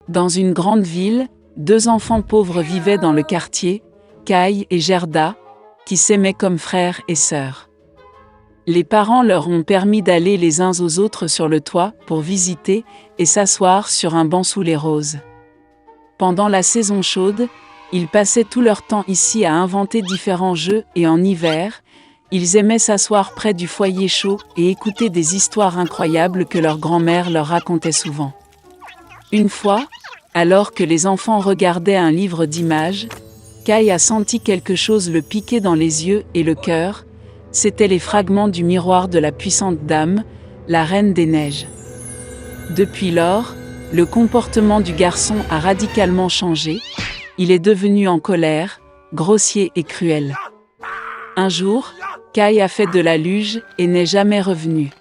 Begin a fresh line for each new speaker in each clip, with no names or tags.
Dans une grande ville, 2 enfants pauvres vivaient dans le quartier, Kai et Gerda, qui s'aimaient comme frères et sœurs. Les parents leur ont permis d'aller les uns aux autres sur le toit pour visiter et s'asseoir sur un banc sous les roses. Pendant la saison chaude, ils passaient tout leur temps ici à inventer différents jeux et en hiver, ils aimaient s'asseoir près du foyer chaud et écouter des histoires incroyables que leur grand-mère leur racontait souvent. Une fois, alors que les enfants regardaient un livre d'images, Kai a senti quelque chose le piquer dans les yeux et le cœur. C'étaient les fragments du miroir de la puissante dame, la Reine des Neiges. Depuis lors, le comportement du garçon a radicalement changé. Il est devenu en colère, grossier et cruel. Un jour, Kai a fait de la luge et n'est jamais revenu.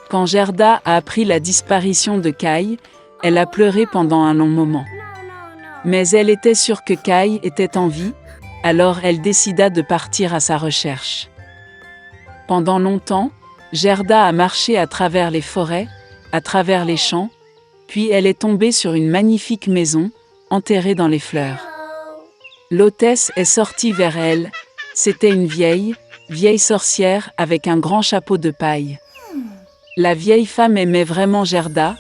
Quand Gerda a appris la disparition de Kai, elle a pleuré pendant un long moment. Mais elle était sûre que Kai était en vie, alors elle décida de partir à sa recherche. Pendant longtemps, Gerda a marché à travers les forêts, à travers les champs, puis elle est tombée sur une magnifique maison, enterrée dans les fleurs. L'hôtesse est sortie vers elle. C'était une vieille sorcière avec un grand chapeau de paille. La vieille femme aimait vraiment Gerda,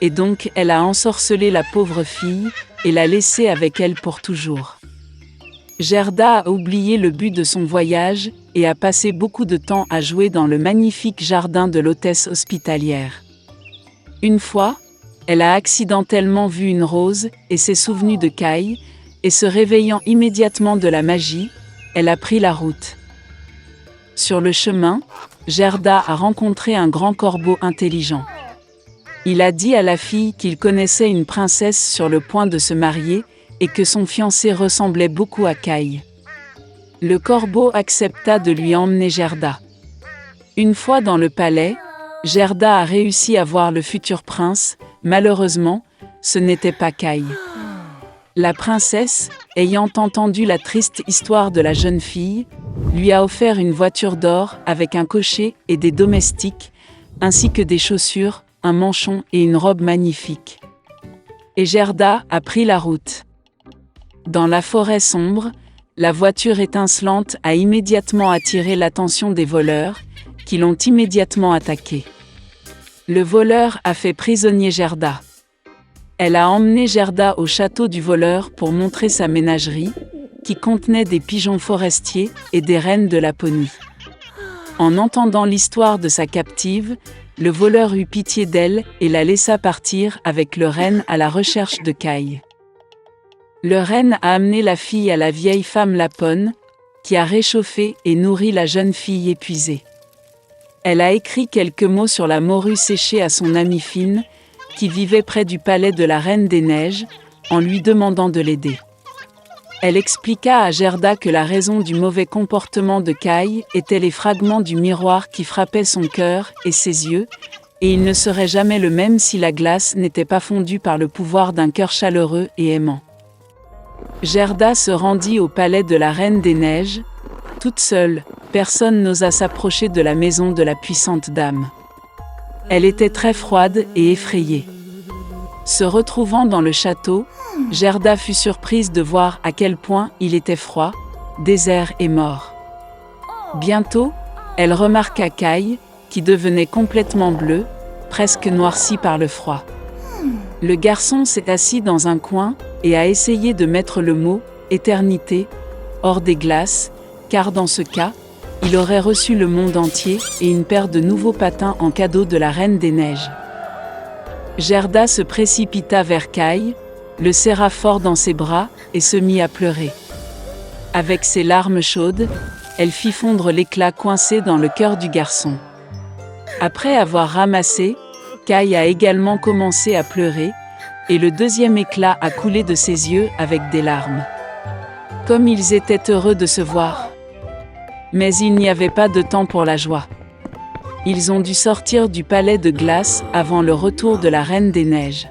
et donc elle a ensorcelé la pauvre fille et l'a laissée avec elle pour toujours. Gerda a oublié le but de son voyage et a passé beaucoup de temps à jouer dans le magnifique jardin de l'hôtesse hospitalière. Une fois, elle a accidentellement vu une rose et s'est souvenue de Kai, et se réveillant immédiatement de la magie, elle a pris la route. Sur le chemin, Gerda a rencontré un grand corbeau intelligent. Il a dit à la fille qu'il connaissait une princesse sur le point de se marier et que son fiancé ressemblait beaucoup à Kai. Le corbeau accepta de lui emmener Gerda. Une fois dans le palais, Gerda a réussi à voir le futur prince. Malheureusement, ce n'était pas Kai. La princesse, ayant entendu la triste histoire de la jeune fille, lui a offert une voiture d'or avec un cocher et des domestiques, ainsi que des chaussures, un manchon et une robe magnifique. Et Gerda a pris la route. Dans la forêt sombre, la voiture étincelante a immédiatement attiré l'attention des voleurs, qui l'ont immédiatement attaquée. Le voleur a fait prisonnier Gerda. Elle a emmené Gerda au château du voleur pour montrer sa ménagerie, qui contenait des pigeons forestiers et des reines de Laponie. En entendant l'histoire de sa captive, le voleur eut pitié d'elle et la laissa partir avec le renne à la recherche de Kai. Le renne a amené la fille à la vieille femme Lapone, qui a réchauffé et nourri la jeune fille épuisée. Elle a écrit quelques mots sur la morue séchée à son amie Fine, qui vivait près du palais de la Reine des Neiges, en lui demandant de l'aider. Elle expliqua à Gerda que la raison du mauvais comportement de Kai était les fragments du miroir qui frappaient son cœur et ses yeux, et il ne serait jamais le même si la glace n'était pas fondue par le pouvoir d'un cœur chaleureux et aimant. Gerda se rendit au palais de la Reine des Neiges. Toute seule, personne n'osa s'approcher de la maison de la puissante dame. Elle était très froide et effrayée. Se retrouvant dans le château, Gerda fut surprise de voir à quel point il était froid, désert et mort. Bientôt, elle remarqua Kai, qui devenait complètement bleu, presque noirci par le froid. Le garçon s'est assis dans un coin et a essayé de mettre le mot « éternité » hors des glaces, car dans ce cas, il aurait reçu le monde entier et une paire de nouveaux patins en cadeau de la Reine des Neiges. Gerda se précipita vers Kai, le serra fort dans ses bras et se mit à pleurer. Avec ses larmes chaudes, elle fit fondre l'éclat coincé dans le cœur du garçon. Après avoir ramassé, Kai a également commencé à pleurer, et le deuxième éclat a coulé de ses yeux avec des larmes. Comme ils étaient heureux de se voir. Mais il n'y avait pas de temps pour la joie. Ils ont dû sortir du palais de glace avant le retour de la Reine des Neiges.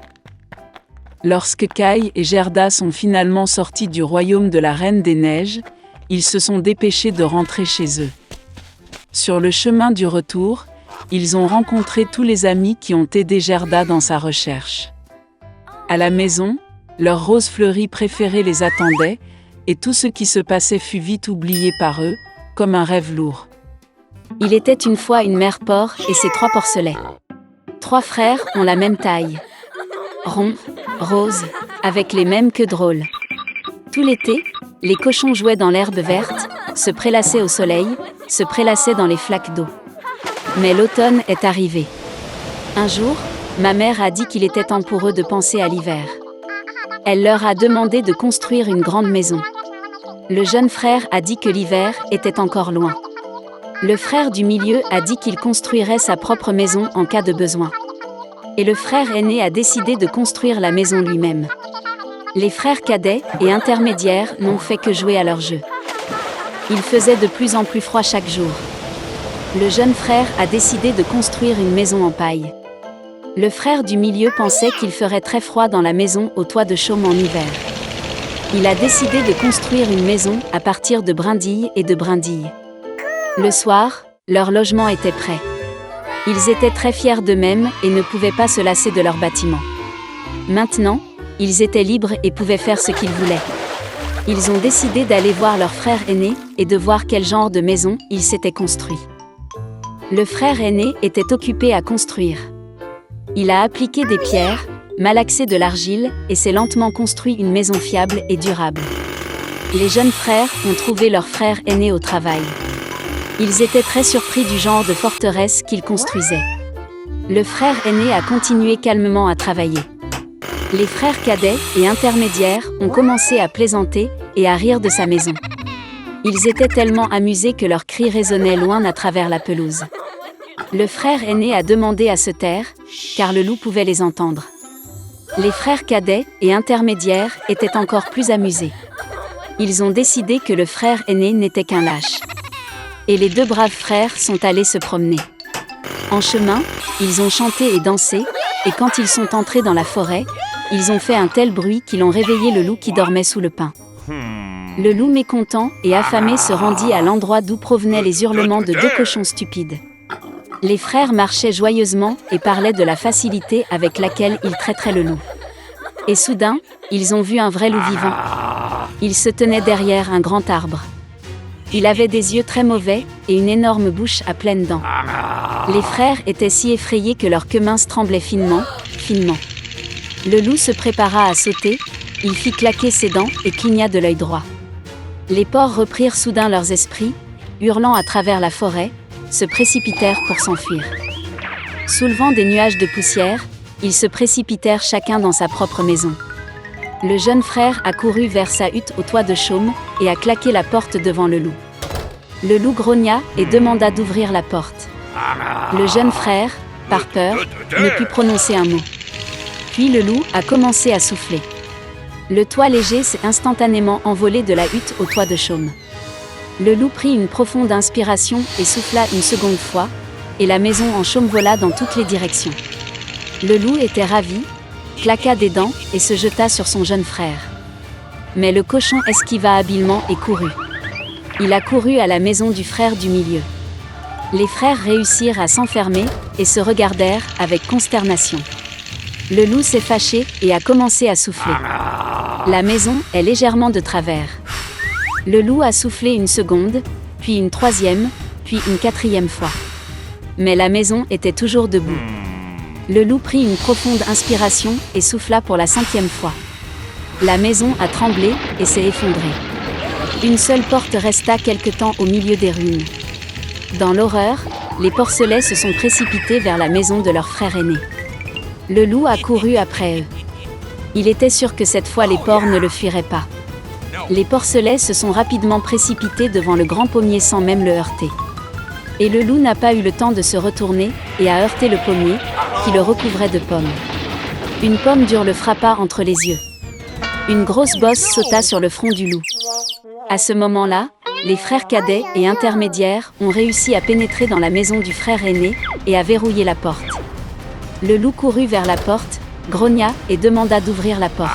Lorsque Kai et Gerda sont finalement sortis du royaume de la Reine des Neiges, ils se sont dépêchés de rentrer chez eux. Sur le chemin du retour, ils ont rencontré tous les amis qui ont aidé Gerda dans sa recherche. À la maison, leur rose fleurie préférée les attendait, et tout ce qui se passait fut vite oublié par eux, comme un rêve lourd.
Il était une fois une mère porc et ses 3 porcelets. 3 frères ont la même taille. Ronds, roses, avec les mêmes queues drôles. Tout l'été, les cochons jouaient dans l'herbe verte, se prélassaient au soleil, se prélassaient dans les flaques d'eau. Mais l'automne est arrivé. Un jour, ma mère a dit qu'il était temps pour eux de penser à l'hiver. Elle leur a demandé de construire une grande maison. Le jeune frère a dit que l'hiver était encore loin. Le frère du milieu a dit qu'il construirait sa propre maison en cas de besoin. Et le frère aîné a décidé de construire la maison lui-même. Les frères cadets et intermédiaires n'ont fait que jouer à leur jeu. Il faisait de plus en plus froid chaque jour. Le jeune frère a décidé de construire une maison en paille. Le frère du milieu pensait qu'il ferait très froid dans la maison au toit de chaume en hiver. Il a décidé de construire une maison à partir de brindilles et de brindilles. Le soir, leur logement était prêt. Ils étaient très fiers d'eux-mêmes et ne pouvaient pas se lasser de leur bâtiment. Maintenant, ils étaient libres et pouvaient faire ce qu'ils voulaient. Ils ont décidé d'aller voir leur frère aîné et de voir quel genre de maison il s'était construit. Le frère aîné était occupé à construire. Il a appliqué des pierres, malaxé de l'argile et s'est lentement construit une maison fiable et durable. Les jeunes frères ont trouvé leur frère aîné au travail. Ils étaient très surpris du genre de forteresse qu'il construisait. Le frère aîné a continué calmement à travailler. Les frères cadets et intermédiaires ont commencé à plaisanter et à rire de sa maison. Ils étaient tellement amusés que leurs cris résonnaient loin à travers la pelouse. Le frère aîné a demandé à se taire, car le loup pouvait les entendre. Les frères cadets et intermédiaires étaient encore plus amusés. Ils ont décidé que le frère aîné n'était qu'un lâche. Et les 2 braves frères sont allés se promener. En chemin, ils ont chanté et dansé, et quand ils sont entrés dans la forêt, ils ont fait un tel bruit qu'ils ont réveillé le loup qui dormait sous le pin. Le loup mécontent et affamé se rendit à l'endroit d'où provenaient les hurlements de 2 cochons stupides. Les frères marchaient joyeusement et parlaient de la facilité avec laquelle ils traiteraient le loup. Et soudain, ils ont vu un vrai loup vivant. Il se tenait derrière un grand arbre. Il avait des yeux très mauvais et une énorme bouche à pleines dents. Les frères étaient si effrayés que leurs queues minces tremblaient finement, finement. Le loup se prépara à sauter, il fit claquer ses dents et cligna de l'œil droit. Les porcs reprirent soudain leurs esprits, hurlant à travers la forêt, se précipitèrent pour s'enfuir. Soulevant des nuages de poussière, ils se précipitèrent chacun dans sa propre maison. Le jeune frère a couru vers sa hutte au toit de chaume et a claqué la porte devant le loup. Le loup grogna et demanda d'ouvrir la porte. Le jeune frère, par peur, ne put prononcer un mot. Puis le loup a commencé à souffler. Le toit léger s'est instantanément envolé de la hutte au toit de chaume. Le loup prit une profonde inspiration et souffla une seconde fois, et la maison en chaume vola dans toutes les directions. Le loup était ravi, claqua des dents et se jeta sur son jeune frère. Mais le cochon esquiva habilement et courut. Il a couru à la maison du frère du milieu. Les frères réussirent à s'enfermer et se regardèrent avec consternation. Le loup s'est fâché et a commencé à souffler. La maison est légèrement de travers. Le loup a soufflé une seconde, puis une troisième, puis une quatrième fois. Mais la maison était toujours debout. Le loup prit une profonde inspiration et souffla pour la 5e fois. La maison a tremblé et s'est effondrée. Une seule porte resta quelque temps au milieu des ruines. Dans l'horreur, les porcelets se sont précipités vers la maison de leur frère aîné. Le loup a couru après eux. Il était sûr que cette fois les porcs ne le fuiraient pas. Les porcelets se sont rapidement précipités devant le grand pommier sans même le heurter. Et le loup n'a pas eu le temps de se retourner et a heurté le pommier, qui le recouvrait de pommes. Une pomme dure le frappa entre les yeux. Une grosse bosse sauta sur le front du loup. À ce moment-là, les frères cadets et intermédiaires ont réussi à pénétrer dans la maison du frère aîné et à verrouiller la porte. Le loup courut vers la porte, grogna et demanda d'ouvrir la porte.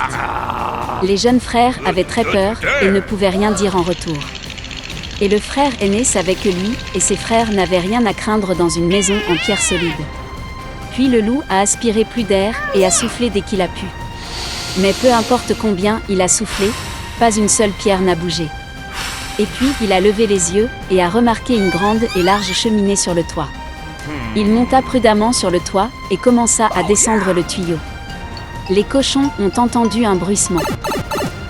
Les jeunes frères avaient très peur et ne pouvaient rien dire en retour. Et le frère aîné savait que lui et ses frères n'avaient rien à craindre dans une maison en pierre solide. Puis le loup a aspiré plus d'air et a soufflé dès qu'il a pu. Mais peu importe combien il a soufflé, pas une seule pierre n'a bougé. Et puis il a levé les yeux et a remarqué une grande et large cheminée sur le toit. Il monta prudemment sur le toit et commença à descendre le tuyau. Les cochons ont entendu un bruissement.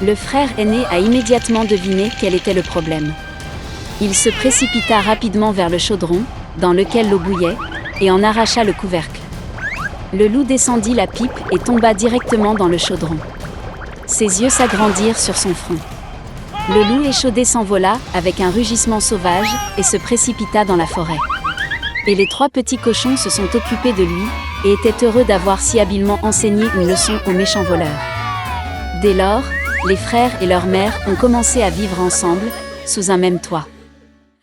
Le frère aîné a immédiatement deviné quel était le problème. Il se précipita rapidement vers le chaudron, dans lequel l'eau bouillait, et en arracha le couvercle. Le loup descendit la pipe et tomba directement dans le chaudron. Ses yeux s'agrandirent sur son front. Le loup échaudé s'envola avec un rugissement sauvage et se précipita dans la forêt. Et les 3 petits cochons se sont occupés de lui et étaient heureux d'avoir si habilement enseigné une leçon aux méchants voleurs. Dès lors, les frères et leur mère ont commencé à vivre ensemble, sous un même toit.